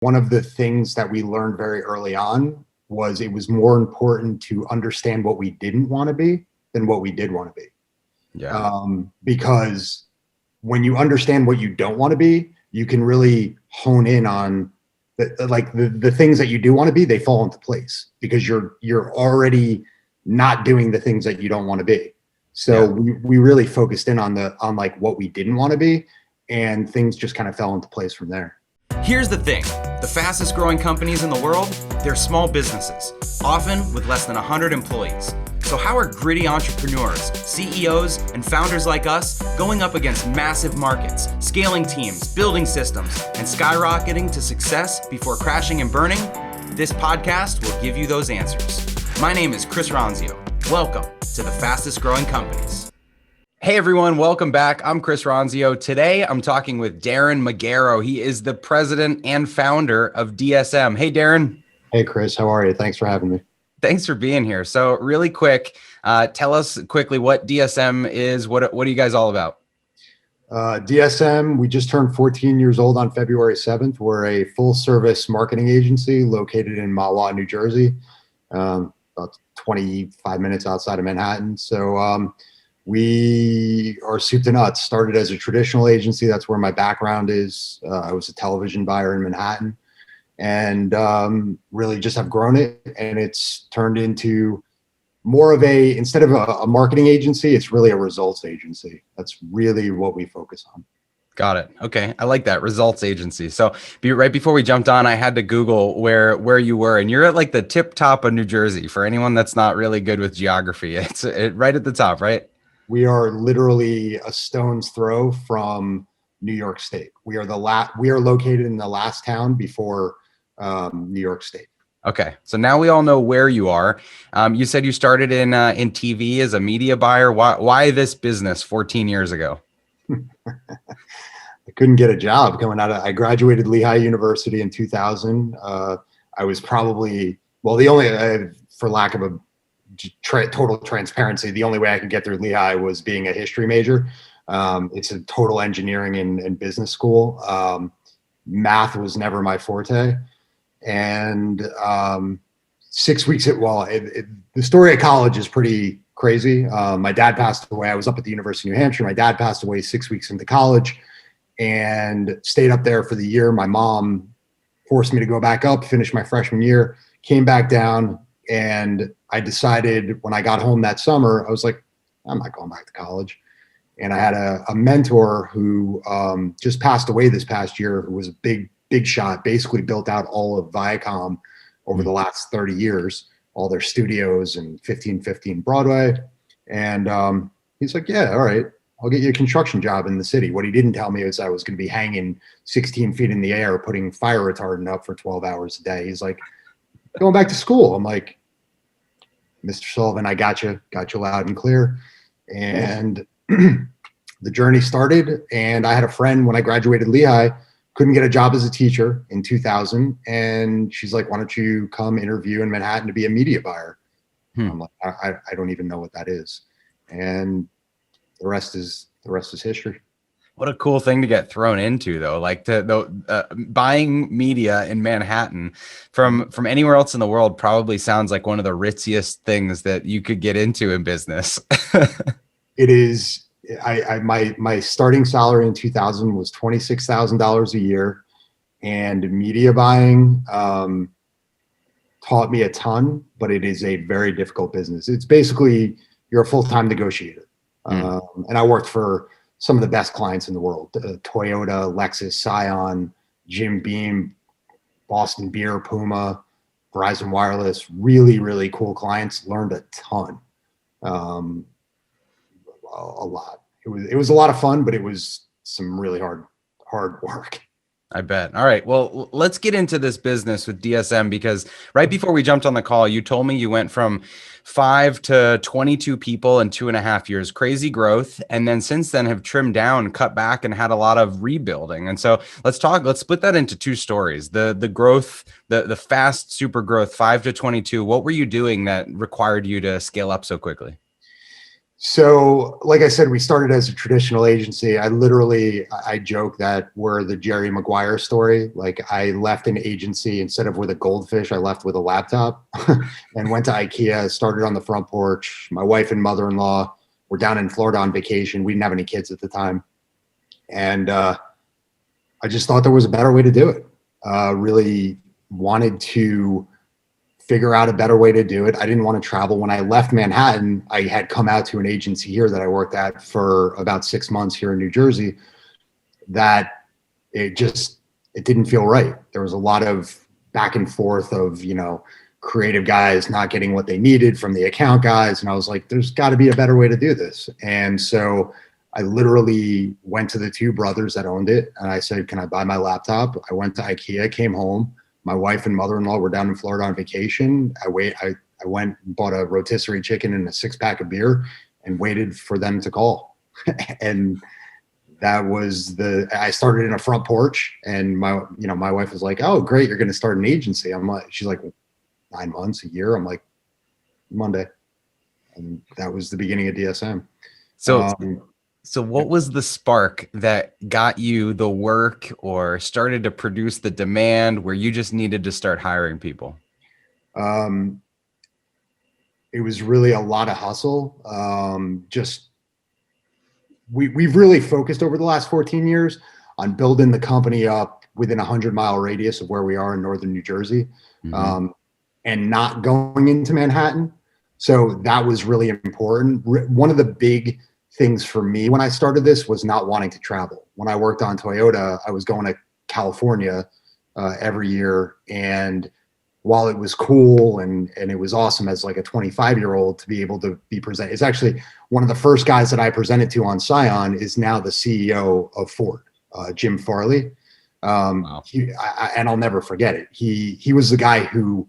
One of the things that we learned very early on was it was more important to understand what we didn't want to be than what we did want to be. Yeah. Because when you understand what you don't want to be, you can really hone in on the things that you do want to be. They fall into place because you're already not doing the things that you don't want to be. So we really focused in on like what we didn't want to be, and things just kind of fell into place from there. Here's the thing. The fastest growing companies in the world, they're small businesses, often with less than 100 employees. So how are gritty entrepreneurs, CEOs, and founders like us going up against massive markets, scaling teams, building systems, and skyrocketing to success before crashing and burning? This podcast will give you those answers. My name is Chris Ronzio. Welcome to the fastest growing companies. Hey everyone, welcome back. I'm Chris Ronzio. Today I'm talking with Darren Magarro. He is the president and founder of DSM. Hey Darren. Hey Chris, how are you? Thanks for having me. Thanks for being here. So really quick, tell us quickly what DSM is. What are you guys all about? DSM, we just turned 14 years old on February 7th. We're a full service marketing agency located in Mahwah, New Jersey, about 25 minutes outside of Manhattan. So we are soup to nuts. Started as a traditional agency. That's where my background is. I was a television buyer in Manhattan, and really just have grown it. And it's turned into more of instead of a marketing agency, it's really a results agency. That's really what we focus on. Got it. Okay. I like that, results agency. So right before we jumped on, I had to Google where you were, and you're at like the tip top of New Jersey. For anyone that's not really good with geography, it's right at the top, right? We are literally a stone's throw from New York State. We are located in the last town before New York State. Okay, so now we all know where you are. You said you started in TV as a media buyer. Why this business 14 years ago? I couldn't get a job coming out of. I graduated Lehigh University in 2000. I was probably the only, for lack of a total transparency, the only way I could get through Lehigh was being a history major. It's a total engineering and business school. Math was never my forte. And 6 weeks the story at college is pretty crazy. My dad passed away. I was up at the University of New Hampshire. My dad passed away 6 weeks into college and stayed up there for the year. My mom forced me to go back up, finish my freshman year, came back down. And I decided when I got home that summer, I was like, I'm not going back to college. And I had a mentor who just passed away this past year, who was a big shot, basically built out all of Viacom over the last 30 years, all their studios and 1515 Broadway. And he's like, yeah, all right, I'll get you a construction job in the city. What he didn't tell me is I was going to be hanging 16 feet in the air, putting fire retardant up for 12 hours a day. He's like, going back to school. I'm like, Mr. Sullivan, I got you loud and clear. And the journey started. And I had a friend when I graduated Lehigh, couldn't get a job as a teacher in 2000. And she's like, why don't you come interview in Manhattan to be a media buyer? I'm like, I don't even know what that is. And the rest is history. What a cool thing to get thrown into, though. Like buying media in Manhattan from anywhere else in the world probably sounds like one of the ritziest things that you could get into in business. It is. My starting salary in 2000 was $26,000 a year, and media buying taught me a ton. But it is a very difficult business. It's basically you're a full-time negotiator, and I worked for some of the best clients in the world: Toyota, Lexus, Scion, Jim Beam, Boston Beer, Puma, Verizon Wireless. Really, really cool clients. Learned a ton, a lot. It was a lot of fun, but it was some really hard work. I bet. All right. Well, let's get into this business with DSM, because right before we jumped on the call, you told me you went from 5 to 22 people in 2.5 years, crazy growth. And then since then have trimmed down, cut back, and had a lot of rebuilding. And so let's split that into two stories. The growth, the fast super growth, 5 to 22. What were you doing that required you to scale up so quickly? So, like I said, we started as a traditional agency. I joke that we're the Jerry Maguire story. Like, I left an agency instead of with a goldfish, I left with a laptop and went to IKEA, started on the front porch. My wife and mother-in-law were down in Florida on vacation. We didn't have any kids at the time. And I just thought there was a better way to do it. Really wanted to figure out a better way to do it. I didn't want to travel. When I left Manhattan, I had come out to an agency here that I worked at for about 6 months here in New Jersey, that it didn't feel right. There was a lot of back and forth of, creative guys not getting what they needed from the account guys. And I was like, there's got to be a better way to do this. And so I literally went to the two brothers that owned it. And I said, can I buy my laptop? I went to IKEA, came home. My wife and mother-in-law were down in Florida on vacation. I went and bought a rotisserie chicken and a 6-pack of beer and waited for them to call. And that was I started in a front porch, and my wife was like, oh, great, you're going to start an agency. She's like, 9 months, a year. I'm like, Monday. And that was the beginning of DSM. So what was the spark that got you the work or started to produce the demand where you just needed to start hiring people? It was really a lot of hustle. We've really focused over the last 14 years on building the company up within a 100-mile radius of where we are in northern New Jersey, and not going into Manhattan. So that was really important. One of the big things for me when I started this was not wanting to travel. When I worked on Toyota, I was going to California every year. And while it was cool and it was awesome as like a 25-year-old to be able to be presented, it's actually one of the first guys that I presented to on Scion is now the CEO of Ford, Jim Farley. Wow. And I'll never forget it. He was the guy who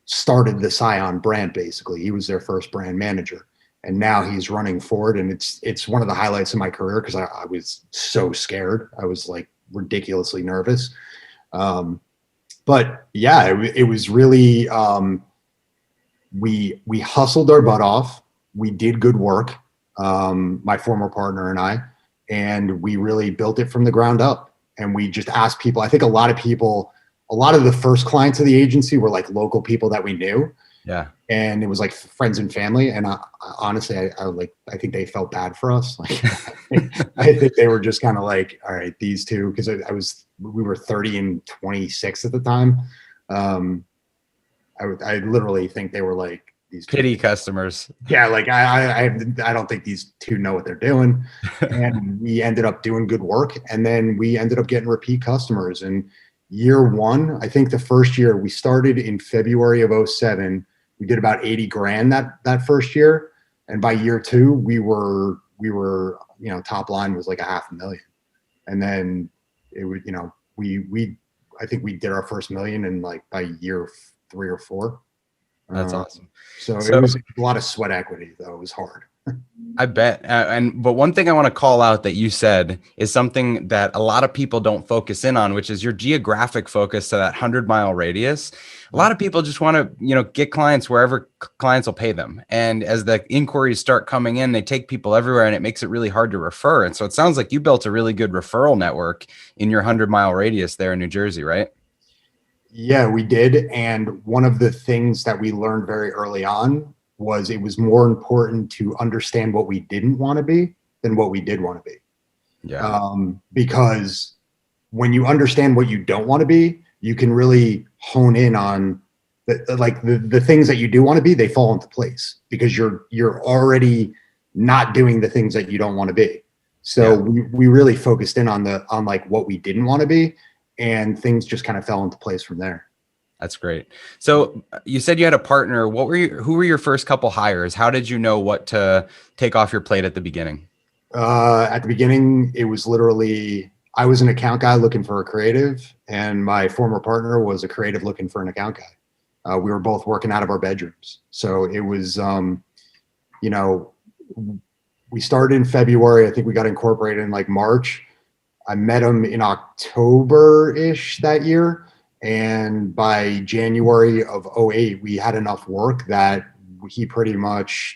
started the Scion brand, basically. He was their first brand manager. And now he's running Ford, and it's one of the highlights of my career because I was so scared. I was like ridiculously nervous. But yeah, it was really, we hustled our butt off. We did good work, my former partner and I, and we really built it from the ground up. And we just asked people. I think a lot of the first clients of the agency were like local people that we knew. Yeah. And it was like friends and family. And honestly, I think they felt bad for us. Like, I think they were just kind of like, all right, these two, because we were 30 and 26 at the time. I literally think they were like these pity customers. Yeah. Like I don't think these two know what they're doing. And we ended up doing good work. And then we ended up getting repeat customers. And year one, I think the first year we started in February of 2007. We did about 80 grand that first year. And by year two, we were, top line was like $500,000. And then it would, I think we did our first million in like by year 3 or 4. That's awesome. So it was a lot of sweat equity, though. It was hard. I bet. But one thing I want to call out that you said is something that a lot of people don't focus in on, which is your geographic focus to that 100-mile radius. A lot of people just want to, get clients wherever clients will pay them. And as the inquiries start coming in, they take people everywhere, and it makes it really hard to refer. And so it sounds like you built a really good referral network in your 100-mile radius there in New Jersey, right? Yeah, we did. And one of the things that we learned very early on was it was more important to understand what we didn't want to be than what we did want to be. Yeah. Because when you understand what you don't want to be, you can really hone in on the things that you do want to be. They fall into place because you're already not doing the things that you don't want to be. So we really focused in on like what we didn't want to be, and things just kind of fell into place from there. That's great. So you said you had a partner. Who were your first couple hires? How did you know what to take off your plate at the beginning? At the beginning, it was literally, I was an account guy looking for a creative, and my former partner was a creative looking for an account guy. We were both working out of our bedrooms. So it was, we started in February. I think we got incorporated in like March. I met him in October-ish that year. And by January of 2008, we had enough work that he pretty much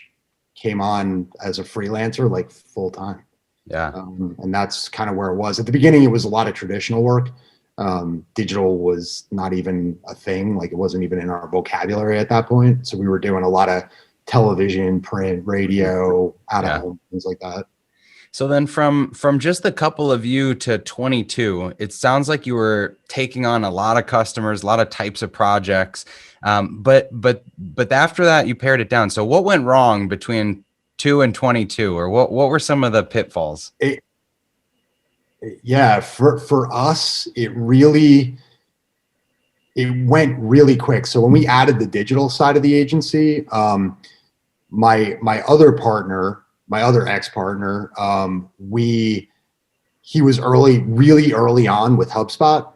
came on as a freelancer, like full time. Yeah. And that's kind of where it was. At the beginning, it was a lot of traditional work. Digital was not even a thing. Like it wasn't even in our vocabulary at that point. So we were doing a lot of television, print, radio, out of home, things like that. So then from just a couple of you to 22, it sounds like you were taking on a lot of customers, a lot of types of projects. But after that, you pared it down. So what went wrong between 2 and 22, or what were some of the pitfalls? For us, it went really quick. So when we added the digital side of the agency, my other ex-partner, he was really early on with HubSpot,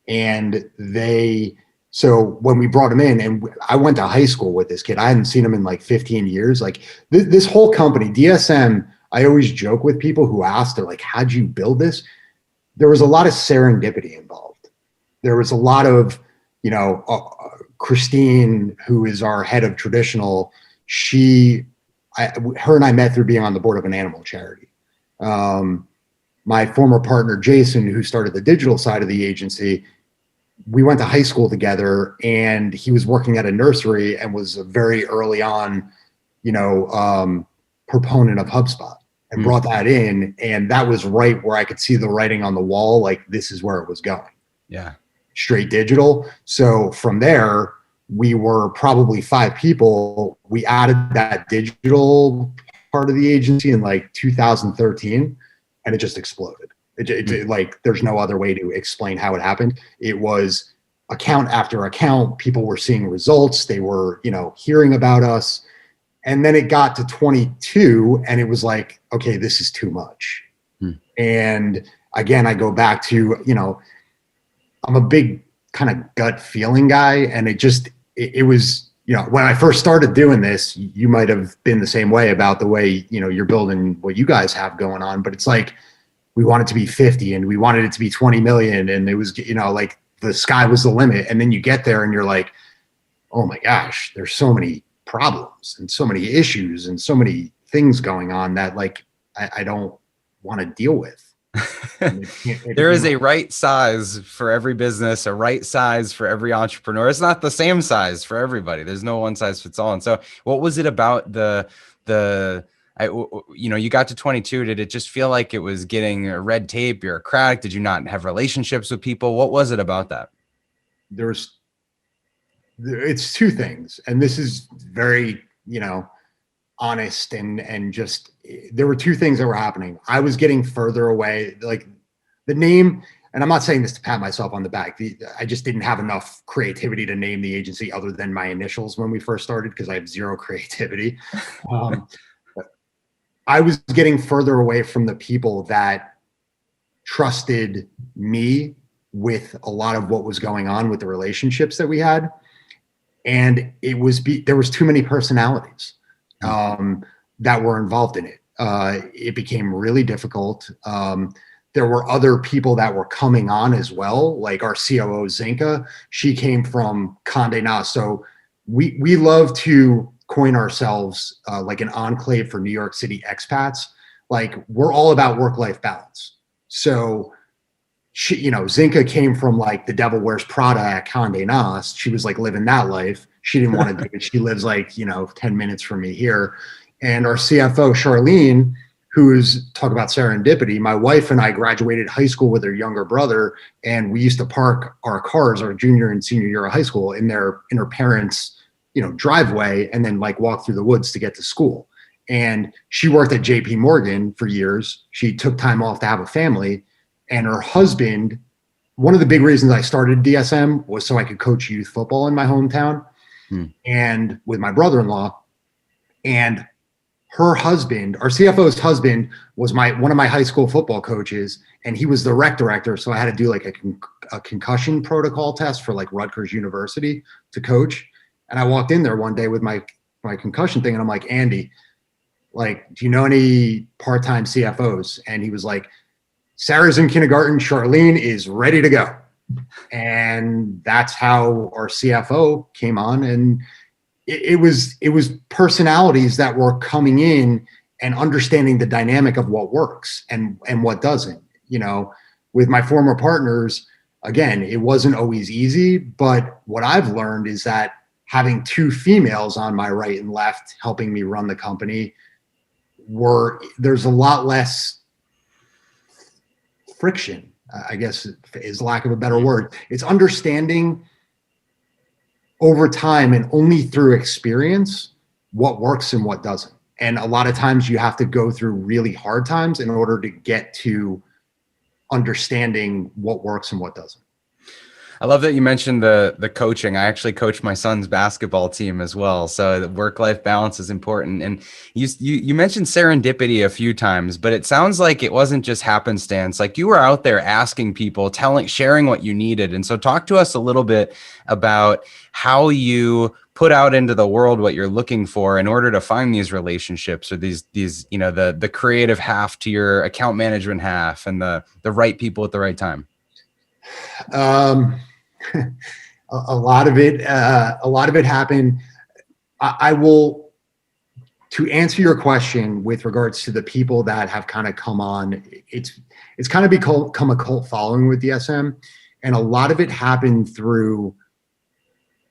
and so when we brought him in, and I went to high school with this kid, I hadn't seen him in like 15 years. Like this whole company, DSM, I always joke with people who ask, they're like, how'd you build this? There was a lot of serendipity involved. There was a lot of, Christine, who is our head of traditional, her and I met through being on the board of an animal charity. My former partner, Jason, who started the digital side of the agency, we went to high school together, and he was working at a nursery and was a very early on, proponent of HubSpot, and brought that in. And that was right where I could see the writing on the wall. Like, this is where it was going. Yeah. Straight digital. So from there, we were probably 5 people. We added that digital part of the agency in like 2013, and it just exploded. It like, there's no other way to explain how it happened. It was account after account. People were seeing results. They were, hearing about us. And then it got to 22, and it was like, okay, this is too much. And again, I go back to, I'm a big kind of gut feeling guy. And it was, when I first started doing this, you might have been the same way about the way, you're building what you guys have going on. But it's like, we wanted to be 50, and we wanted it to be 20 million. And it was, like the sky was the limit. And then you get there and you're like, oh my gosh, there's so many problems and so many issues and so many things going on that like, I don't want to deal with. There is a right size for every business, a right size for every entrepreneur. It's not the same size for everybody. There's no one size fits all. And so what was it about you got to 22, did it just feel like it was getting red tape, bureaucratic? Did you not have relationships with people? What was it about that? It's 2 things. And this is very, honest and just, there were 2 things that were happening. I was getting further away, like the name, and I'm not saying this to pat myself on the back. I just didn't have enough creativity to name the agency other than my initials when we first started, because I have 0 creativity. I was getting further away from the people that trusted me with a lot of what was going on with the relationships that we had. And there was too many personalities that were involved in it. It became really difficult. There were other people that were coming on as well, like our COO, Zinka. She came from Condé Nast. So we love to coin ourselves like an enclave for New York City expats. Like, we're all about work-life balance. So she, Zinka came from like the Devil Wears Prada at Condé Nast. She was like living that life. She didn't want to do it. She lives like, 10 minutes from me here. And our CFO, Charlene, who's talk about serendipity. My wife and I graduated high school with her younger brother, and we used to park our cars, our junior and senior year of high school, in her parents' driveway, and then like walk through the woods to get to school. And she worked at JP Morgan for years. She took time off to have a family, and her husband, one of the big reasons I started DSM was so I could coach youth football in my hometown and with my brother-in-law. And her husband, our CFO's husband, was one of my high school football coaches, and he was the rec director. So I had to do like a concussion protocol test for like Rutgers University to coach. And I walked in there one day with my concussion thing, and I'm like, Andy, like, do you know any part-time CFOs? And he was like, Sarah's in kindergarten, Charlene is ready to go. And that's how our CFO came on. And it was personalities that were coming in and understanding the dynamic of what works and what doesn't. With my former partners, again, it wasn't always easy, but what I've learned is that having two females on my right and left helping me run the company, there's a lot less friction, I guess is lack of a better word. It's understanding over time and only through experience what works and what doesn't. And a lot of times you have to go through really hard times in order to get to understanding what works and what doesn't. I love that you mentioned the coaching. I actually coach my son's basketball team as well. So the work-life balance is important. And you mentioned serendipity a few times, but it sounds like it wasn't just happenstance. Like you were out there asking people, sharing what you needed. And so talk to us a little bit about how you put out into the world what you're looking for in order to find these relationships, or these the creative half to your account management half, and the right people at the right time. A lot of it happened. I will, to answer your question with regards to the people that have kind of come on, it's kind of become a cult following with DSM. And a lot of it happened through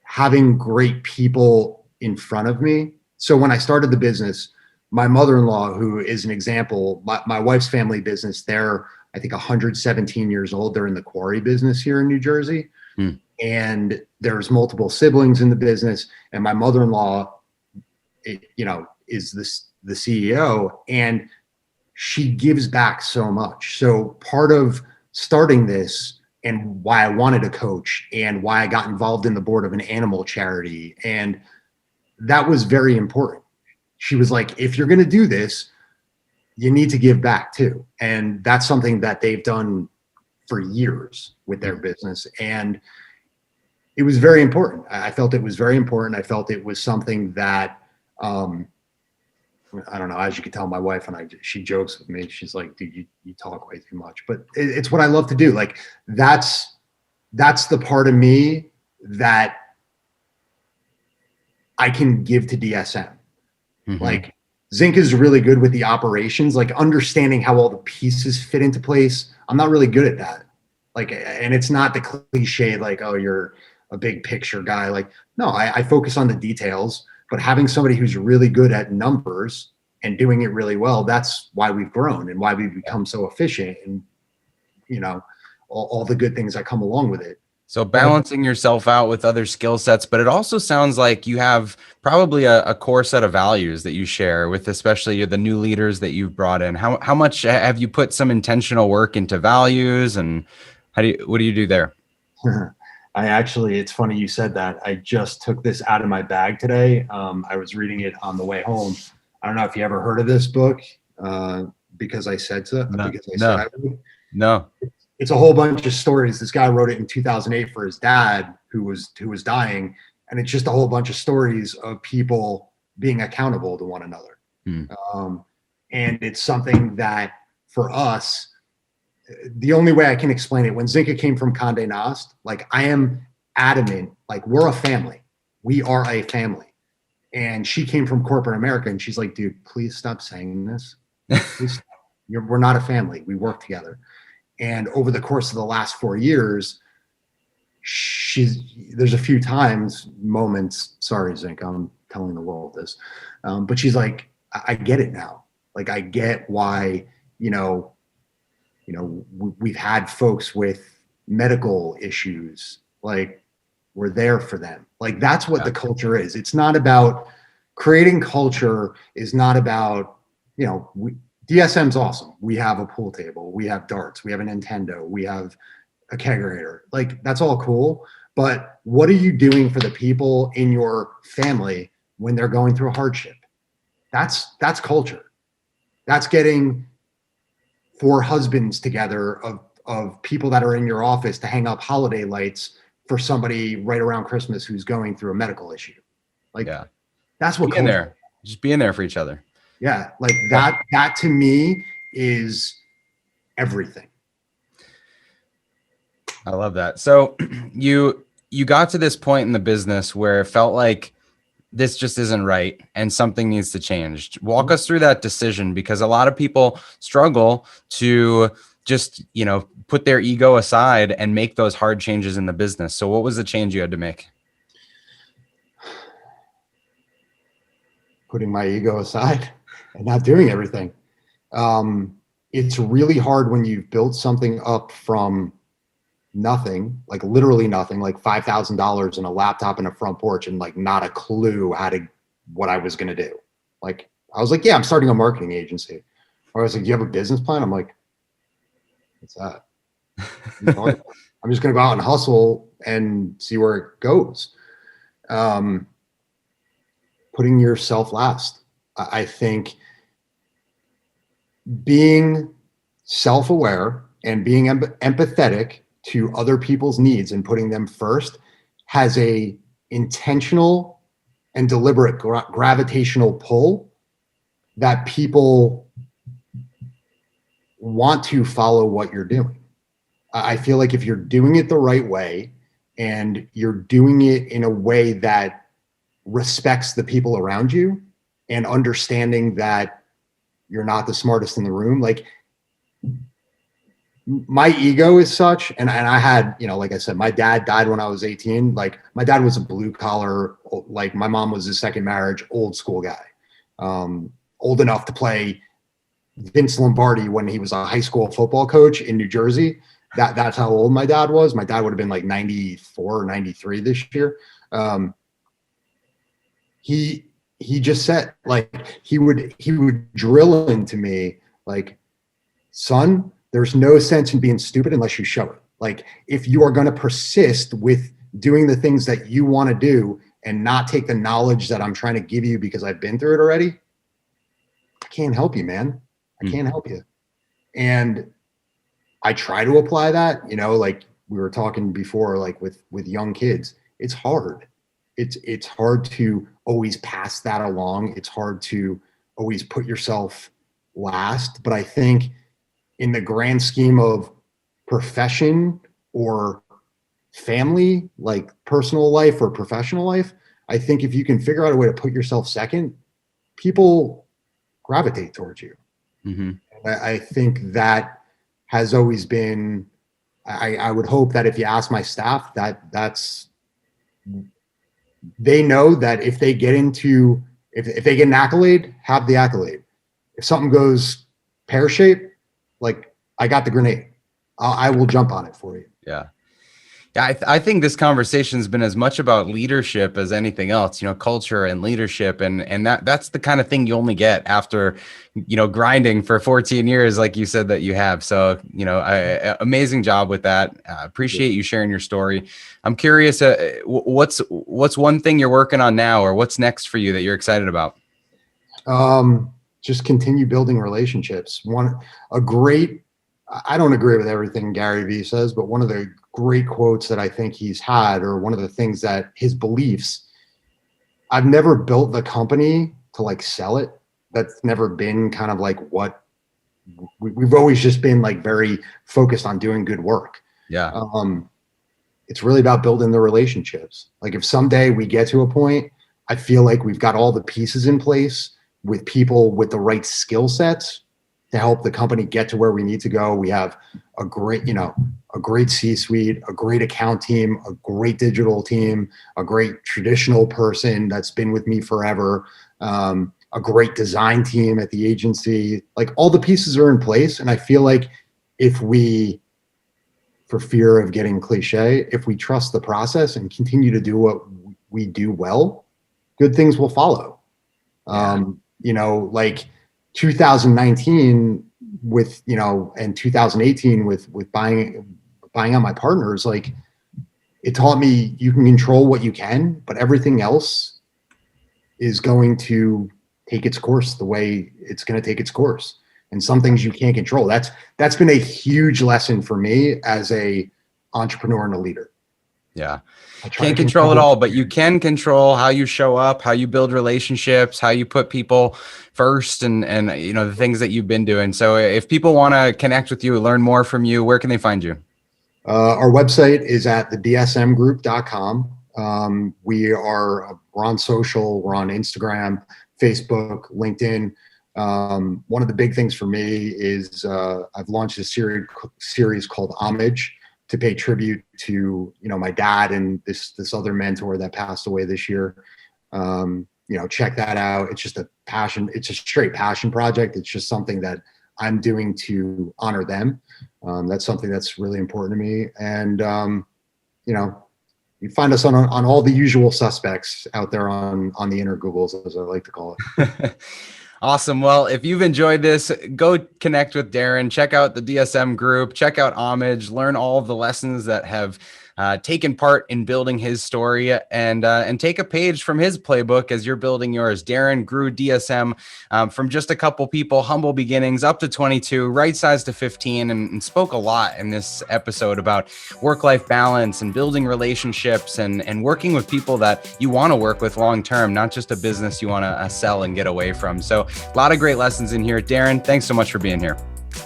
having great people in front of me. So when I started the business, my mother-in-law, who is an example, my wife's family business, they're, I think, 117 years old. They're in the quarry business here in New Jersey. And there's multiple siblings in the business. And my mother-in-law, is the CEO, and she gives back so much. So part of starting this and why I wanted to coach and why I got involved in the board of an animal charity, and that was very important. She was like, if you're going to do this, you need to give back too. And that's something that they've done for years with their business. And it was very important. I felt it was very important. I felt it was something that, I don't know, as you can tell, my wife and I, she jokes with me. She's like, dude, you talk way too much, but it's what I love to do. Like that's the part of me that I can give to DSM. Mm-hmm. Like Zinc is really good with the operations, like understanding how all the pieces fit into place. I'm not really good at that. Like, and it's not the cliche, like, oh, you're a big picture guy. Like, no, I focus on the details, but having somebody who's really good at numbers and doing it really well, that's why we've grown and why we've become so efficient, and, all the good things that come along with it. So balancing yourself out with other skill sets, but it also sounds like you have probably a core set of values that you share with, especially the new leaders that you've brought in. How much have you put some intentional work into values, and what do you do there? It's funny you said that. I just took this out of my bag today. I was reading it on the way home. I don't know if you ever heard of this book, Because I Said So. Said I would. No. It's a whole bunch of stories. This guy wrote it in 2008 for his dad who was dying. And it's just a whole bunch of stories of people being accountable to one another. And it's something that for us, the only way I can explain it, when Zinka came from Condé Nast, like I am adamant, like we're a family. We are a family. And she came from corporate America, and she's like, dude, please stop saying this. Please, we're not a family. We work together. And over the course of the last 4 years, there's a few moments, sorry, Zink, I'm telling the world this, but she's like, I get it now. Like, I get why, we've had folks with medical issues, like we're there for them. Like, that's what the culture is. It's not about creating culture, is not about, DSM's awesome. We have a pool table, we have darts, we have a Nintendo, we have a kegerator. Like, that's all cool. But what are you doing for the people in your family when they're going through a hardship? That's culture. That's getting 4 husbands together of people that are in your office to hang up holiday lights for somebody right around Christmas who's going through a medical issue. Like, that's what being there, just being there for each other. Yeah. Like that to me is everything. I love that. So you got to this point in the business where it felt like this just isn't right and something needs to change. Walk us through that decision, because a lot of people struggle to just, put their ego aside and make those hard changes in the business. So what was the change you had to make? Putting my ego aside and not doing everything. It's really hard when you've built something up from nothing, like literally nothing, like $5,000 and a laptop and a front porch and like not a clue what I was going to do. Like, I was like, yeah, I'm starting a marketing agency. Or I was like, do you have a business plan? I'm like, what's that? I'm just going to go out and hustle and see where it goes. Putting yourself last. I think being self-aware and being empathetic to other people's needs and putting them first has a intentional and deliberate gravitational pull that people want to follow what you're doing. I feel like if you're doing it the right way and you're doing it in a way that respects the people around you and understanding that you're not the smartest in the room, like my ego is such, and I had, like I said, my dad died when I was 18. Like, my dad was a blue collar, like my mom was his second marriage, old school guy, old enough to play Vince Lombardi when he was a high school football coach in New Jersey. That's how old my dad was. My dad would have been like 94 or 93 this year. He just said, like, he would drill into me like, son, there's no sense in being stupid unless you show it. Like, if you are going to persist with doing the things that you want to do and not take the knowledge that I'm trying to give you because I've been through it already, I can't help you, man. I can't help you. And I try to apply that, like we were talking before, like with young kids, it's hard. It's hard to always pass that along. It's hard to always put yourself last. But I think in the grand scheme of profession or family, like personal life or professional life, I think if you can figure out a way to put yourself second, people gravitate towards you. Mm-hmm. I think that has always been, I would hope that if you ask my staff, they know that if they get if they get an accolade, have the accolade. If something goes pear-shaped, like, I got the grenade. I will jump on it for you. Yeah. Yeah. I think this conversation has been as much about leadership as anything else, culture and leadership. And that's the kind of thing you only get after, grinding for 14 years, like you said that you have. So, amazing job with that. Appreciate you sharing your story. I'm curious, what's one thing you're working on now, or what's next for you that you're excited about? Just continue building relationships. I don't agree with everything Gary Vee says, but one of the great quotes that I think he's had, or one of the things that his beliefs, I've never built the company to like sell it. That's never been kind of like what we've always just been like very focused on doing good work. Yeah. It's really about building the relationships. Like, if someday we get to a point, I feel like we've got all the pieces in place with people with the right skill sets to help the company get to where we need to go. We have a great C-suite, a great account team, a great digital team, a great traditional person that's been with me forever, a great design team at the agency. Like, all the pieces are in place. And I feel like if we, for fear of getting cliche, if we trust the process and continue to do what we do well, good things will follow. Like 2019 with, and 2018 with buying out my partners, like, it taught me you can control what you can, but everything else is going to take its course the way it's going to take its course. And some things you can't control. That's been a huge lesson for me as a entrepreneur and a leader. Yeah. Can't control it all, but you can control how you show up, how you build relationships, how you put people first, and the things that you've been doing. So if people want to connect with you, learn more from you, where can they find you? Our website is at thedsmgroup.com. We're on social. We're on Instagram, Facebook, LinkedIn. One of the big things for me is I've launched a series called Homage to pay tribute to, my dad and this other mentor that passed away this year. Check that out. It's just a passion. It's a straight passion project. It's just something that I'm doing to honor them. That's something that's really important to me. And, you find us on all the usual suspects out there on the inner Googles, as I like to call it. Awesome. Well, if you've enjoyed this, go connect with Darren, check out the DSM group, check out Homage, learn all of the lessons that have taken part in building his story, and take a page from his playbook as you're building yours. Darren grew DSM from just a couple people, humble beginnings, up to 22, right size to 15, and spoke a lot in this episode about work-life balance and building relationships and working with people that you want to work with long-term, not just a business you want to sell and get away from. So a lot of great lessons in here. Darren, thanks so much for being here.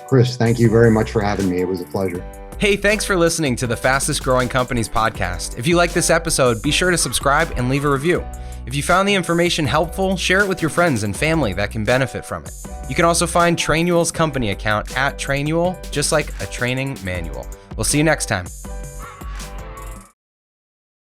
Chris, thank you very much for having me. It was a pleasure. Hey, thanks for listening to the Fastest Growing Companies podcast. If you like this episode, be sure to subscribe and leave a review. If you found the information helpful, share it with your friends and family that can benefit from it. You can also find Trainual's company account at Trainual, just like a training manual. We'll see you next time.